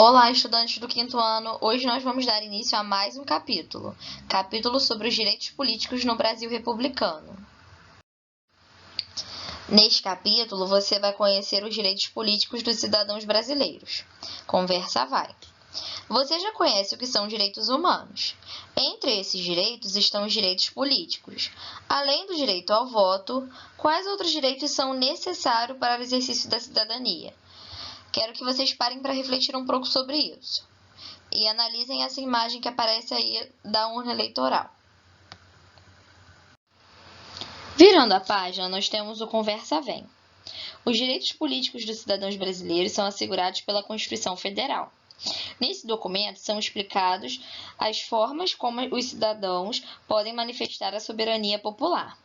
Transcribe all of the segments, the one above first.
Olá, estudantes do quinto ano! Hoje nós vamos dar início a mais um capítulo sobre os direitos políticos no Brasil republicano. Neste capítulo, você vai conhecer os direitos políticos dos cidadãos brasileiros. Conversa vai! Você já conhece o que são direitos humanos. Entre esses direitos estão os direitos políticos. Além do direito ao voto, quais outros direitos são necessários para o exercício da cidadania? Quero que vocês parem para refletir um pouco sobre isso e analisem essa imagem que aparece aí da urna eleitoral. Virando a página, nós temos o Conversa Vem. Os direitos políticos dos cidadãos brasileiros são assegurados pela Constituição Federal. Nesse documento são explicados as formas como os cidadãos podem manifestar a soberania popular.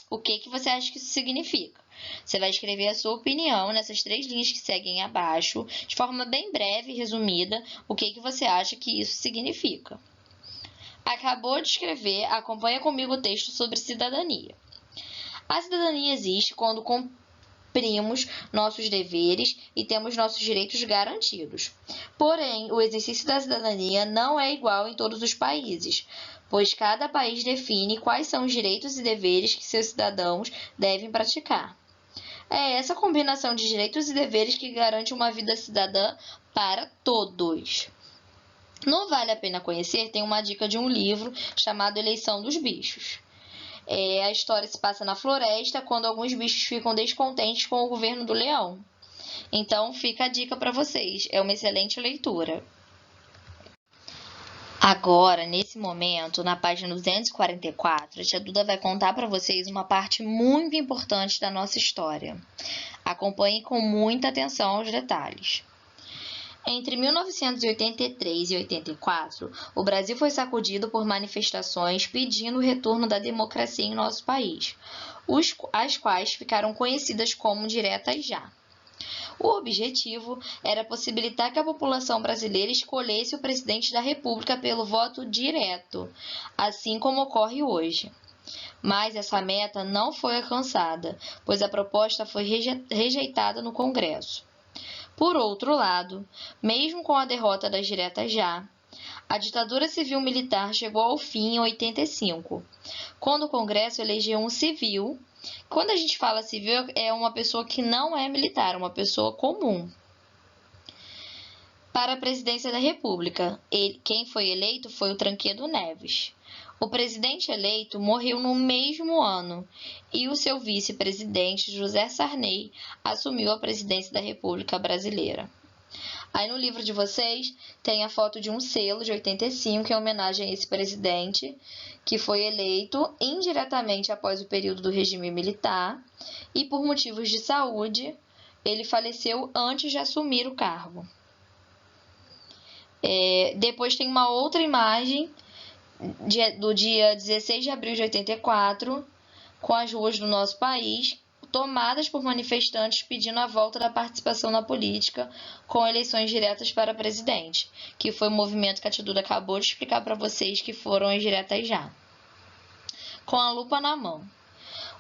O que você acha que isso significa? Você vai escrever a sua opinião nessas 3 linhas que seguem abaixo, de forma bem breve e resumida, o que você acha que isso significa. Acabou de escrever, acompanha comigo o texto sobre cidadania. A cidadania existe quando cumprimos nossos deveres e temos nossos direitos garantidos. Porém, o exercício da cidadania não é igual em todos os países, pois cada país define quais são os direitos e deveres que seus cidadãos devem praticar. É essa combinação de direitos e deveres que garante uma vida cidadã para todos. No Vale a Pena Conhecer tem uma dica de um livro chamado Eleição dos Bichos. A história se passa na floresta, quando alguns bichos ficam descontentes com o governo do leão. Então fica a dica para vocês, é uma excelente leitura. Agora, nesse momento, na página 244, a tia Duda vai contar para vocês uma parte muito importante da nossa história. Acompanhe com muita atenção aos detalhes. Entre 1983 e 84, o Brasil foi sacudido por manifestações pedindo o retorno da democracia em nosso país, as quais ficaram conhecidas como diretas já. O objetivo era possibilitar que a população brasileira escolhesse o presidente da República pelo voto direto, assim como ocorre hoje. Mas essa meta não foi alcançada, pois a proposta foi rejeitada no Congresso. Por outro lado, mesmo com a derrota das diretas já, a ditadura civil-militar chegou ao fim em 85, quando o Congresso elegeu um civil. Quando a gente fala civil, é uma pessoa que não é militar, uma pessoa comum, para a presidência da República. Quem foi eleito foi o Tancredo Neves. O presidente eleito morreu no mesmo ano e o seu vice-presidente, José Sarney, assumiu a presidência da República Brasileira. Aí no livro de vocês tem a foto de um selo de 85 em homenagem a esse presidente, que foi eleito indiretamente após o período do regime militar e por motivos de saúde ele faleceu antes de assumir o cargo. Depois tem uma outra imagem do dia 16 de abril de 84, com as ruas do nosso país tomadas por manifestantes pedindo a volta da participação na política com eleições diretas para presidente, que foi o movimento que a tia Duda acabou de explicar para vocês, que foram as diretas já. Com a lupa na mão.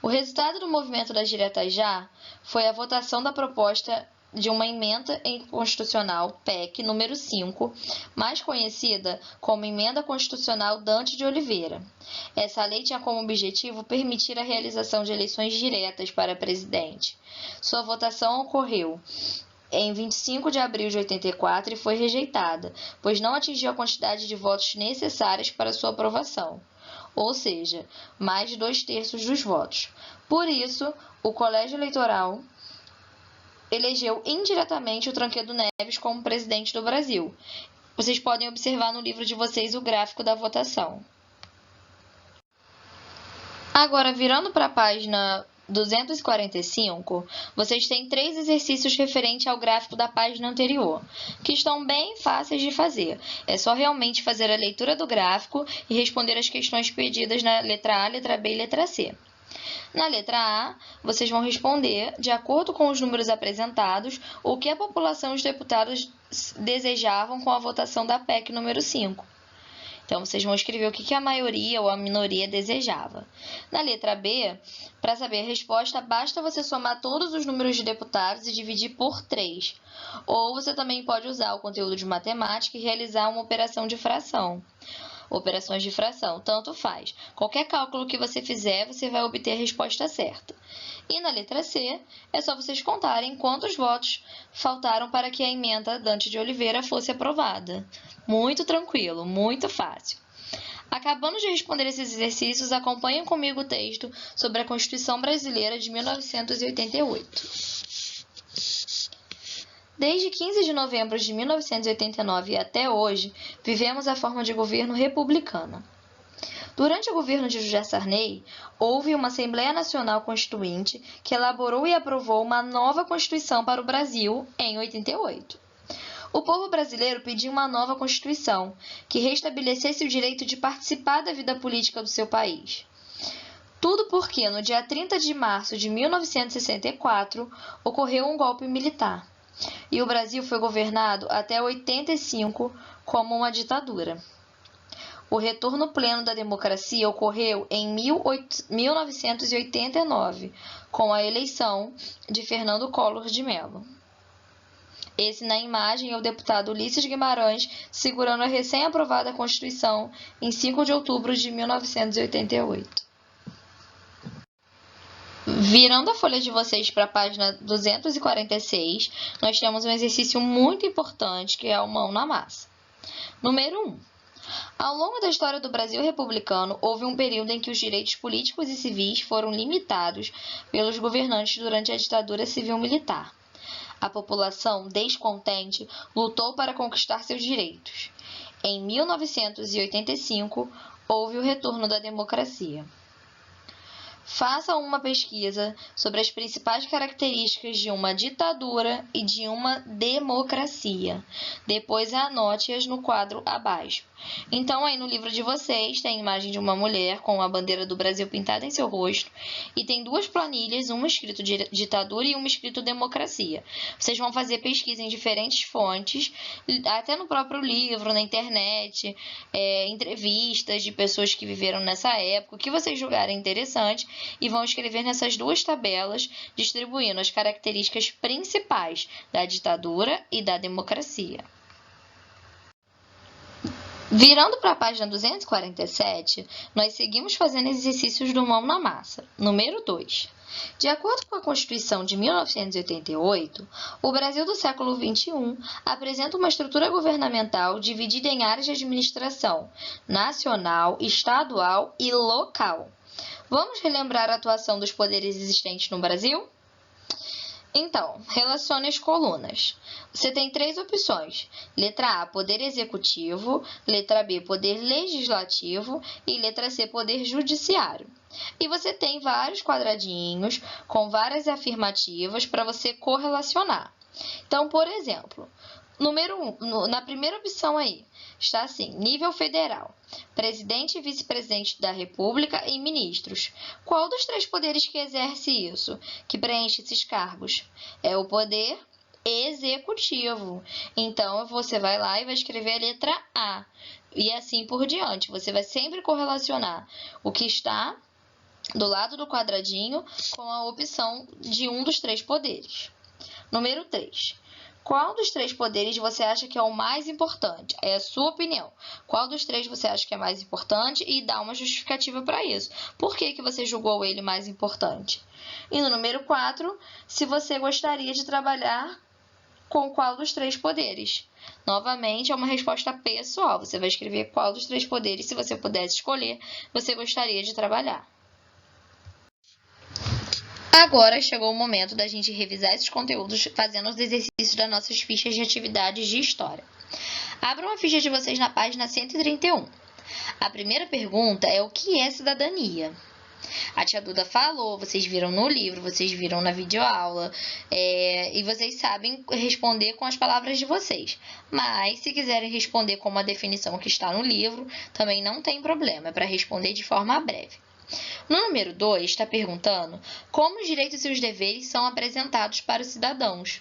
O resultado do movimento das diretas já foi a votação da proposta de uma emenda constitucional, PEC número 5, mais conhecida como Emenda Constitucional Dante de Oliveira. Essa lei tinha como objetivo permitir a realização de eleições diretas para presidente. Sua votação ocorreu em 25 de abril de 84 e foi rejeitada, pois não atingiu a quantidade de votos necessárias para sua aprovação, ou seja, mais de 2/3 dos votos. Por isso, o Colégio Eleitoral elegeu indiretamente o Tancredo Neves como presidente do Brasil. Vocês podem observar no livro de vocês o gráfico da votação. Agora, virando para a página 245, vocês têm 3 exercícios referentes ao gráfico da página anterior, que estão bem fáceis de fazer. É só realmente fazer a leitura do gráfico e responder as questões pedidas na letra A, letra B e letra C. Na letra A, vocês vão responder, de acordo com os números apresentados, o que a população e os deputados desejavam com a votação da PEC número 5. Então, vocês vão escrever o que a maioria ou a minoria desejava. Na letra B, para saber a resposta, basta você somar todos os números de deputados e dividir por 3. Ou você também pode usar o conteúdo de matemática e realizar uma operação de fração. Operações de fração, tanto faz. Qualquer cálculo que você fizer, você vai obter a resposta certa. E na letra C, é só vocês contarem quantos votos faltaram para que a emenda Dante de Oliveira fosse aprovada. Muito tranquilo, muito fácil. Acabando de responder esses exercícios, acompanhem comigo o texto sobre a Constituição Brasileira de 1988. Desde 15 de novembro de 1989 até hoje, vivemos a forma de governo republicana. Durante o governo de José Sarney, houve uma Assembleia Nacional Constituinte que elaborou e aprovou uma nova Constituição para o Brasil em 88. O povo brasileiro pediu uma nova Constituição, que restabelecesse o direito de participar da vida política do seu país. Tudo porque, no dia 30 de março de 1964, ocorreu um golpe militar. E o Brasil foi governado até 85 como uma ditadura. O retorno pleno da democracia ocorreu em 1989, com a eleição de Fernando Collor de Mello. Esse na imagem é o deputado Ulisses Guimarães segurando a recém-aprovada Constituição em 5 de outubro de 1988. Virando a folha de vocês para a página 246, nós temos um exercício muito importante que é o mão na massa. Número 1. Ao longo da história do Brasil republicano, houve um período em que os direitos políticos e civis foram limitados pelos governantes durante a ditadura civil-militar. A população, descontente, lutou para conquistar seus direitos. Em 1985, houve o retorno da democracia. Faça uma pesquisa sobre as principais características de uma ditadura e de uma democracia. Depois anote-as no quadro abaixo. Então, aí no livro de vocês tem a imagem de uma mulher com a bandeira do Brasil pintada em seu rosto e tem duas planilhas, uma escrito ditadura e uma escrito democracia. Vocês vão fazer pesquisa em diferentes fontes, até no próprio livro, na internet, entrevistas de pessoas que viveram nessa época, o que vocês julgarem interessante, e vão escrever nessas duas tabelas, distribuindo as características principais da ditadura e da democracia. Virando para a página 247, nós seguimos fazendo exercícios do mão na massa. Número 2. De acordo com a Constituição de 1988, o Brasil do século XXI apresenta uma estrutura governamental dividida em áreas de administração nacional, estadual e local. Vamos relembrar a atuação dos poderes existentes no Brasil? Então, relacione as colunas. Você tem 3 opções. Letra A, Poder Executivo. Letra B, Poder Legislativo. E letra C, Poder Judiciário. E você tem vários quadradinhos com várias afirmativas para você correlacionar. Então, por exemplo, número 1, na primeira opção aí, está assim, nível federal, presidente e vice-presidente da República e ministros. Qual dos 3 poderes que exerce isso, que preenche esses cargos? É o poder executivo. Então, você vai lá e vai escrever a letra A. E assim por diante. Você vai sempre correlacionar o que está do lado do quadradinho com a opção de um dos 3 poderes. Número 3. Qual dos 3 poderes você acha que é o mais importante? É a sua opinião. Qual dos 3 você acha que é mais importante e dá uma justificativa para isso. Por que você julgou ele mais importante? E no número 4, se você gostaria de trabalhar com qual dos 3 poderes. Novamente, é uma resposta pessoal. Você vai escrever qual dos 3 poderes, se você pudesse escolher, você gostaria de trabalhar. Agora chegou o momento da gente revisar esses conteúdos fazendo os exercícios das nossas fichas de atividades de história. Abram a ficha de vocês na página 131. A primeira pergunta é o que é cidadania? A tia Duda falou, vocês viram no livro, vocês viram na videoaula, e vocês sabem responder com as palavras de vocês. Mas, se quiserem responder com uma definição que está no livro, também não tem problema, é para responder de forma breve. No número 2, está perguntando como os direitos e os deveres são apresentados para os cidadãos.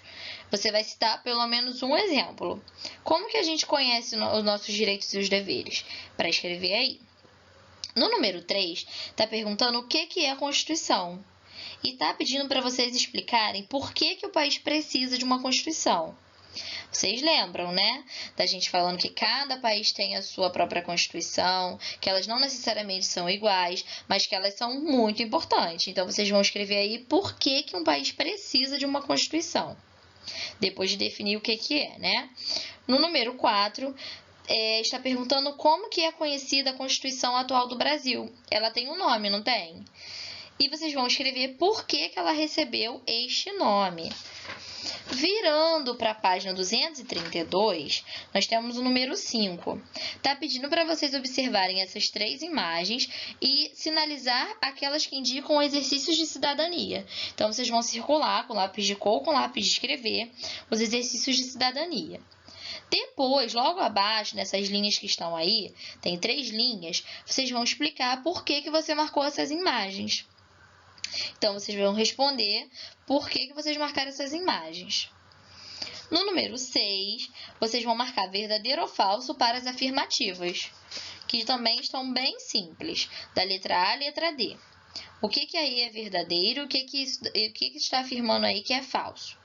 você vai citar pelo menos um exemplo. Como que a gente conhece os nossos direitos e os deveres? Para escrever aí. No número 3, está perguntando o que é a Constituição. E está pedindo para vocês explicarem por que o país precisa de uma Constituição. Vocês lembram, né? Da gente falando que cada país tem a sua própria Constituição, que elas não necessariamente são iguais, mas que elas são muito importantes. Então, vocês vão escrever aí por que um país precisa de uma Constituição, depois de definir o que é, né? No número 4, está perguntando como que é conhecida a Constituição atual do Brasil. Ela tem um nome, não tem? E vocês vão escrever por que ela recebeu este nome. Virando para a página 232, nós temos o número 5. Está pedindo para vocês observarem essas 3 imagens e sinalizar aquelas que indicam exercícios de cidadania. Então, vocês vão circular com lápis de cor, com lápis de escrever, os exercícios de cidadania. Depois, logo abaixo, nessas linhas que estão aí, tem 3 linhas, vocês vão explicar por que você marcou essas imagens. Então, vocês vão responder por que vocês marcaram essas imagens. No número 6, vocês vão marcar verdadeiro ou falso para as afirmativas, que também estão bem simples, da letra A à letra D. O que aí é verdadeiro, o que está afirmando aí que é falso?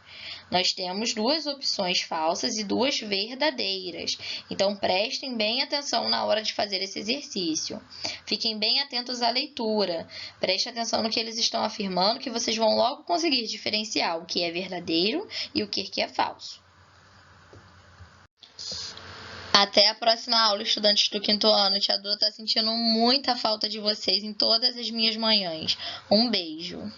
Nós temos 2 opções falsas e 2 verdadeiras. Então, prestem bem atenção na hora de fazer esse exercício. Fiquem bem atentos à leitura. Prestem atenção no que eles estão afirmando, que vocês vão logo conseguir diferenciar o que é verdadeiro e o que é falso. Até a próxima aula, estudantes do 5º ano. Tia Duda está sentindo muita falta de vocês em todas as minhas manhãs. Um beijo!